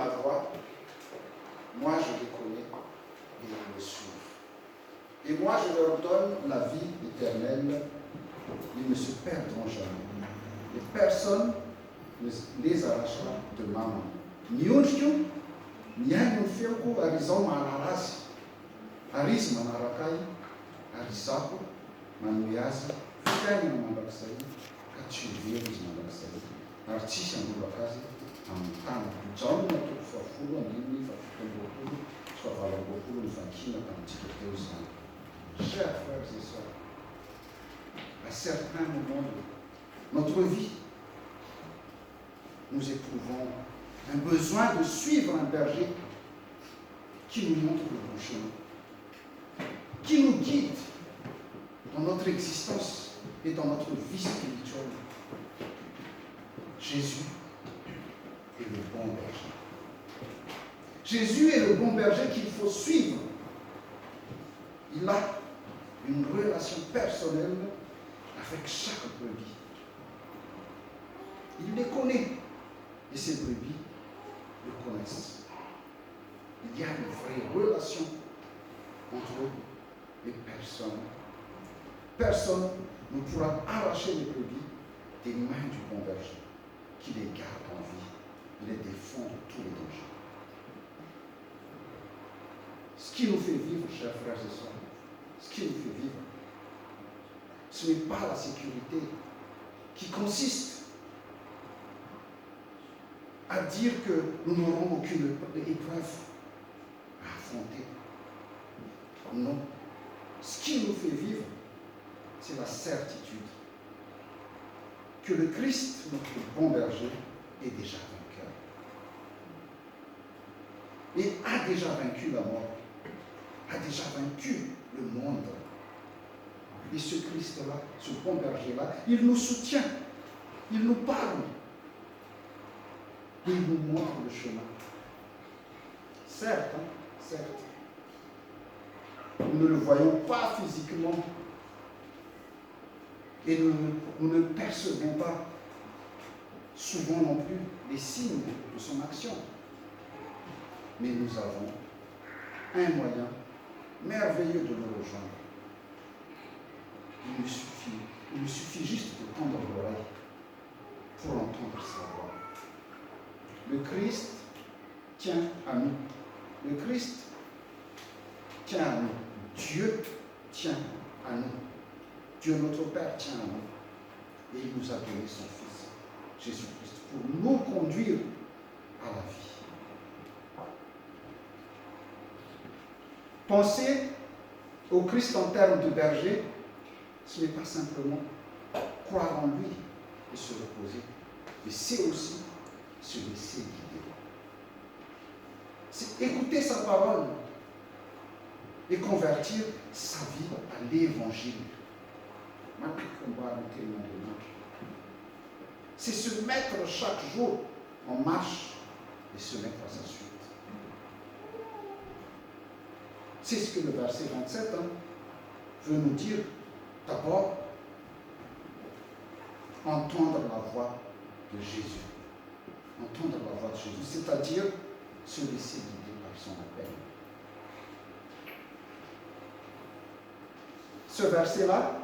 ma voix, moi je les connais et ils me suivent. Et moi je leur donne la vie éternelle, ils ne se perdront jamais. Et personne ne les arrachera de ma main. Nyunju, nyanyu fioku arizom alarasi, aris manarakai, arisaku, manuyazi, fikani mandaksai, kachuvios mandaksai, artisha mubakazi, amtana, john na tukufafulu, andini, fafukumbokulu, swafalabokulu, nfakina, kamtiketeusana. Chers frères et sœurs, à certains moments de notre vie, nous éprouvons un besoin de suivre un berger qui nous montre le bon chemin, qui nous guide dans notre existence et dans notre vie spirituelle. Jésus est le bon berger. Jésus est le bon berger qu'il faut suivre. Il a une relation personnelle avec chaque brebis. Il les connaît et ces brebis le connaissent. Il y a une vraie relation entre les personnes. Personne ne pourra arracher les brebis des mains du bon berger qui les garde en vie, les défend de tous les dangers. Ce qui nous fait vivre, chers frères et sœurs, ce qui nous fait vivre, ce n'est pas la sécurité qui consiste à dire que nous n'aurons aucune épreuve à affronter. Non. Ce qui nous fait vivre, c'est la certitude que le Christ, notre bon berger, est déjà vainqueur. Et a déjà vaincu la mort, a déjà vaincu le monde. Et ce Christ-là, ce bon berger-là, il nous soutient, il nous parle, et il nous montre le chemin. Certes, certes, nous ne le voyons pas physiquement, et nous ne percevons pas souvent non plus les signes de son action. Mais nous avons un moyen merveilleux de le rejoindre. Il nous suffit juste de tendre l'oreille pour entendre sa voix. Le Christ tient à nous. Le Christ tient à nous. Dieu tient à nous. Dieu notre Père tient à nous. Et il nous a donné son Fils, Jésus-Christ, pour nous conduire à la vie. Penser au Christ en termes de berger, ce n'est pas simplement croire en lui et se reposer, mais c'est aussi se laisser guider. C'est écouter sa parole et convertir sa vie à l'évangile. C'est se mettre chaque jour en marche et se mettre à sa suite. C'est ce que le verset 27 veut nous dire. D'abord, entendre la voix de Jésus. Entendre la voix de Jésus, c'est-à-dire se laisser guider par son appel. Ce verset-là,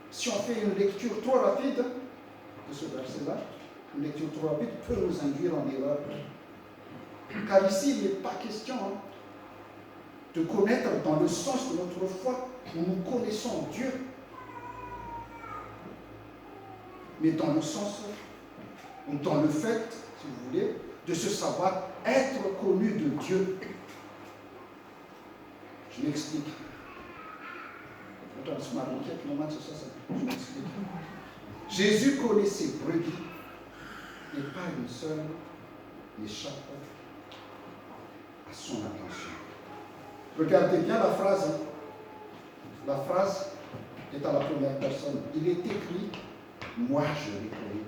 si on fait une lecture trop rapide de ce verset-là, une lecture trop rapide peut nous induire en erreur. Car ici, il n'est pas question de connaître dans le sens de notre foi où nous connaissons Dieu, mais dans le sens ou dans le fait, si vous voulez, de se savoir être connu de Dieu. Je m'explique. Je m'explique. Jésus connaît ses brebis et pas une seule n'échappe à son attention. Regardez bien la phrase. La phrase est à la première personne. Il est écrit « Moi je les connais ».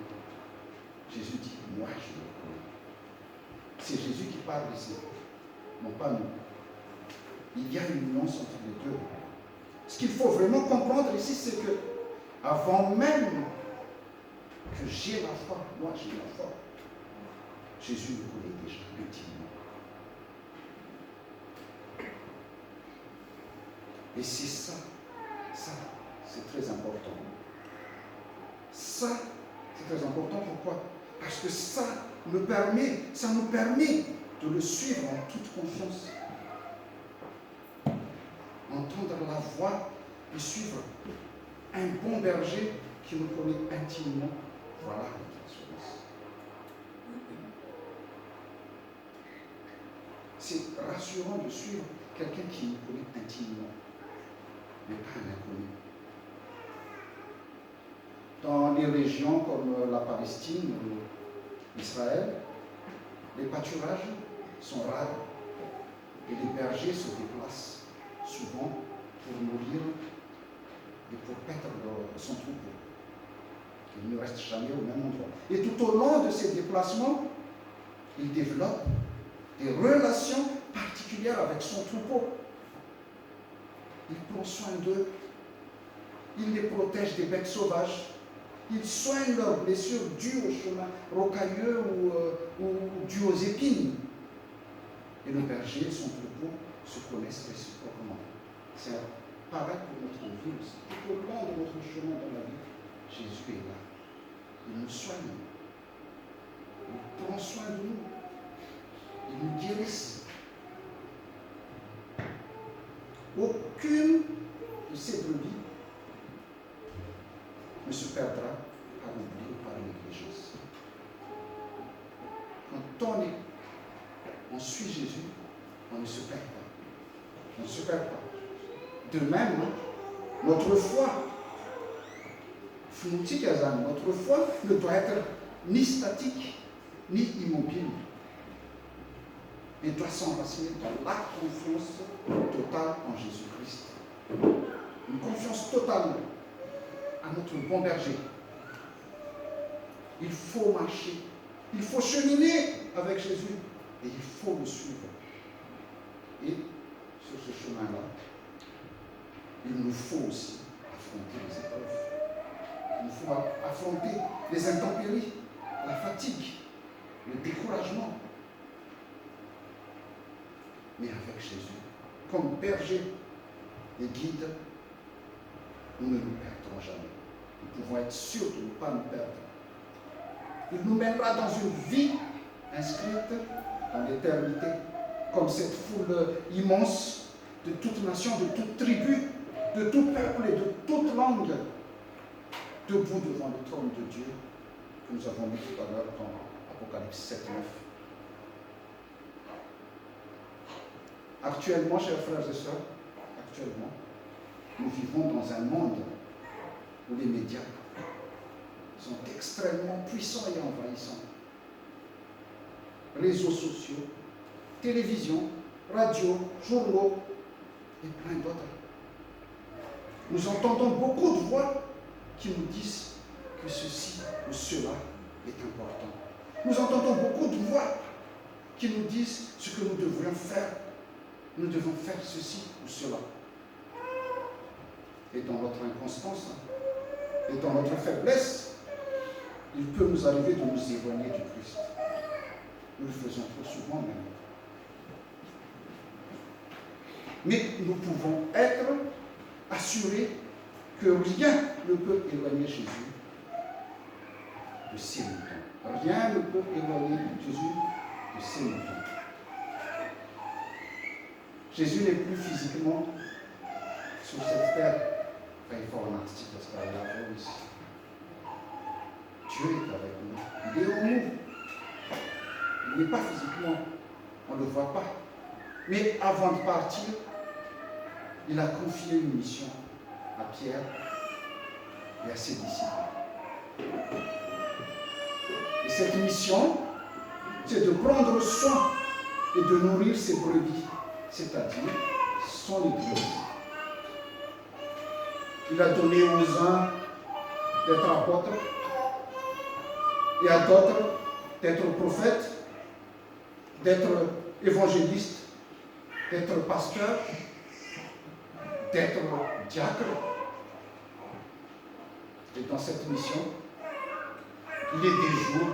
Jésus dit « Moi je les connais ». C'est Jésus qui parle ici, non pas nous. Il y a une nuance entre les deux. Ce qu'il faut vraiment comprendre ici, c'est que avant même que j'ai la foi, moi j'ai la foi, Jésus le connaît déjà intimement. Et c'est ça, c'est très important. Ça, c'est très important. Pourquoi? Parce que ça nous permet de le suivre en toute confiance. Entendre la voix et suivre un bon berger qui nous connaît intimement. Voilà notre assurance. C'est rassurant de suivre quelqu'un qui nous connaît intimement, mais pas un inconnu. Dans des régions comme la Palestine ou Israël, les pâturages sont rares et les bergers se déplacent souvent pour nourrir et pour paître son troupeau. Il ne reste jamais au même endroit. Et tout au long de ces déplacements, il développe des relations particulières avec son troupeau. Il prend soin d'eux. Il les protège des bêtes sauvages. Il soigne leurs blessures dues au chemin rocailleux ou dues aux épines. Et le berger et son troupeau se connaissent réciproquement. C'est pareil pour notre vie aussi. Tout au long de notre chemin dans la vie, Jésus est là. Il nous soigne. Il prend soin de nous. Il nous guérit. Aucune de ces brebis ne se perdra par oubli ou par négligence. Quand on suit Jésus, on ne se perd pas. On ne se perd pas. De même, notre foi, notre foi ne doit être ni statique, ni immobile. Elle doit s'enraciner dans la confiance totale en Jésus-Christ. Une confiance totale à notre bon berger. Il faut marcher, il faut cheminer avec Jésus et il faut le suivre. Et sur ce chemin-là, il nous faut aussi affronter les épreuves. Il nous faut affronter les intempéries, la fatigue, le découragement. Mais avec Jésus, comme berger et guide, nous ne nous perdrons jamais. Nous pouvons être sûrs de ne pas nous perdre. Il nous mènera dans une vie inscrite dans l'éternité, comme cette foule immense de toute nation, de toute tribu, de tout peuple et de toute langue, debout devant le trône de Dieu, que nous avons lu tout à l'heure dans Apocalypse 7, 9. Actuellement, chers frères et sœurs, nous vivons dans un monde où les médias sont extrêmement puissants et envahissants. Réseaux sociaux, télévision, radio, journaux et plein d'autres. Nous entendons beaucoup de voix qui nous disent que ceci ou cela est important. Nous entendons beaucoup de voix qui nous disent ce que nous devrions faire. Nous devons faire ceci ou cela. Et dans notre inconstance et dans notre faiblesse, il peut nous arriver de nous éloigner du Christ. Nous le faisons trop souvent même. Mais nous pouvons être assurés que rien ne peut éloigner Jésus de ses moutons. Rien ne peut éloigner Jésus de ses moutons. Jésus n'est plus physiquement sur cette terre. Enfin, il faut en article parce qu'il y a la voix ici. Dieu est avec nous. Il est en nous. Il n'est pas physiquement. On ne le voit pas. Mais avant de partir, il a confié une mission à Pierre et à ses disciples. Et cette mission, c'est de prendre soin et de nourrir ses brebis, c'est-à-dire son Église. Il a donné aux uns d'être apôtres et à d'autres d'être prophètes, d'être évangélistes, d'être pasteurs, d'être diacres. Et dans cette mission, il est des jours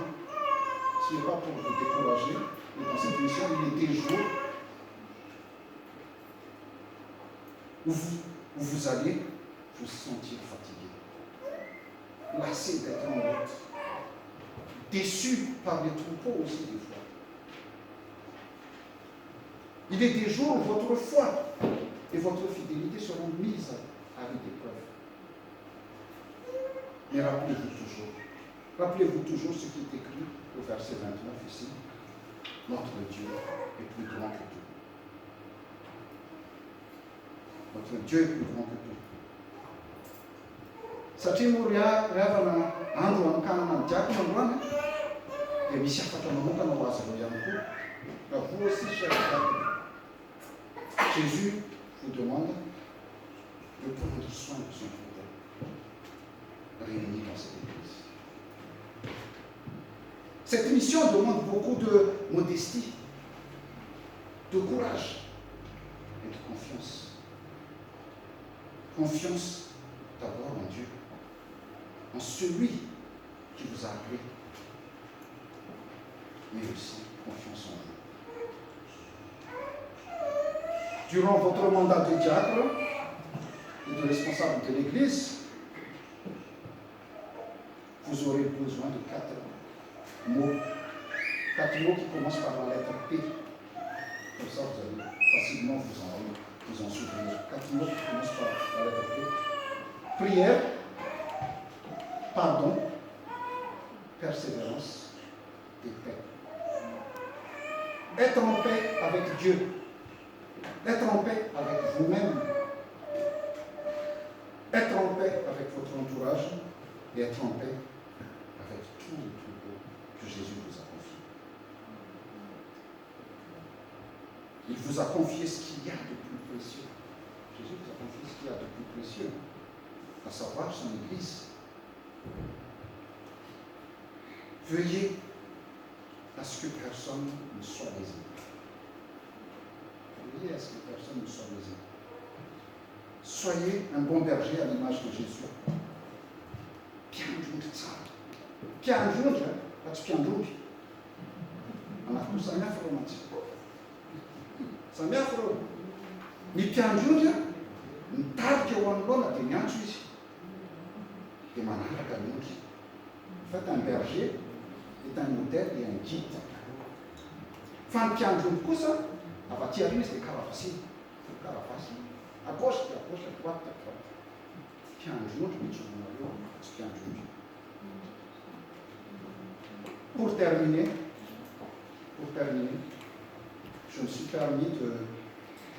Ce n'est pas pour vous décourager, mais dans cette émission, il y a des jours où vous allez vous sentir fatigué, lassé d'être en route, déçu par les troupeaux aussi des fois. Il est des jours où votre foi et votre fidélité seront mises à rude épreuve. Mais rappelez-vous toujours ce qui est écrit au verset 29 ici. Notre Dieu est plus grand que tout. Notre Dieu est plus grand que tout. Satria Ravana Andrew Kana Jack Run, et Mishafata Moka Nawasa Yanko. Vous aussi, chers frères, Jésus vous demande de prendre soin de son troupeau réuni dans cette église. Cette mission demande beaucoup de modestie, de courage et de confiance. Confiance d'abord en Dieu, en celui qui vous a appelé, mais aussi confiance en vous. Durant votre mandat de diacre et de responsable de l'Église, vous aurez besoin de 4 mots. 4 mots qui commencent par la lettre P. Comme ça, vous allez facilement vous en souvenir. 4 mots qui commencent par la lettre P. Prière, pardon, persévérance et paix. Être en paix avec Dieu. Être en paix avec vous-même. Être en paix avec votre entourage et être en paix avec tout le troupeau que Jésus vous a confié. Il vous a confié ce qu'il y a de plus précieux. Jésus vous a confié ce qu'il y a de plus précieux, à savoir son Église. Veuillez à ce que personne ne soit lésé. Veuillez à ce que personne ne soit lésé. Soyez un bon berger à l'image de Jésus. Pianjunja, parce pianjunja. On a tous un informatique. Ça m'a fait. Mais pianjunja, une tarde qui on l'a de nyanchuis. Et manaka kanuki. En fait, un berger est un modèle et un guide. Fan pianjunja, quoi ça? À partir de c'est carafassi. À gauche, à droite, à droite. Pianjunja, mais tu m'en as pianjunja. Pour terminer, je me suis permis de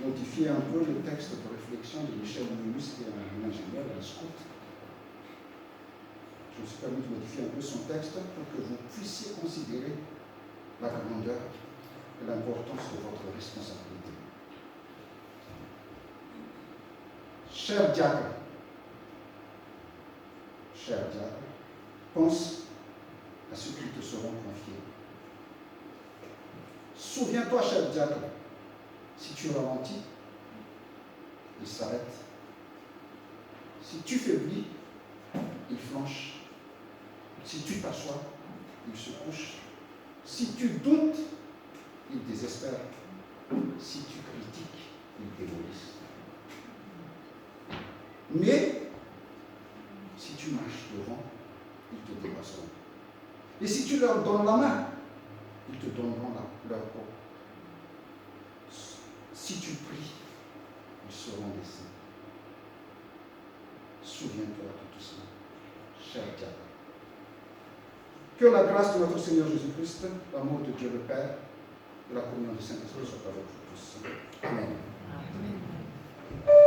modifier un peu le texte de réflexion de Michel Mulus, qui est un ingénieur, un scout. Je me suis permis de modifier un peu son texte pour que vous puissiez considérer la grandeur et l'importance de votre responsabilité. Cher diacre, pense à ceux qui te seront confiés. Souviens-toi, cher diacre, si tu ralentis, il s'arrête. Si tu faiblis, il flanche. Si tu t'assois, il se couche. Si tu doutes, il désespère. Si tu critiques, il démolisse. Mais, si tu marches devant, ils te dépasseront. Et si tu leur donnes la main, ils te donneront leur peau. Si tu pries, ils seront laissés. Souviens-toi de tout cela, cher diable. Que la grâce de notre Seigneur Jésus-Christ, l'amour de Dieu le Père et la communion du Saint-Esprit soient avec vous tous. Amen. Amen.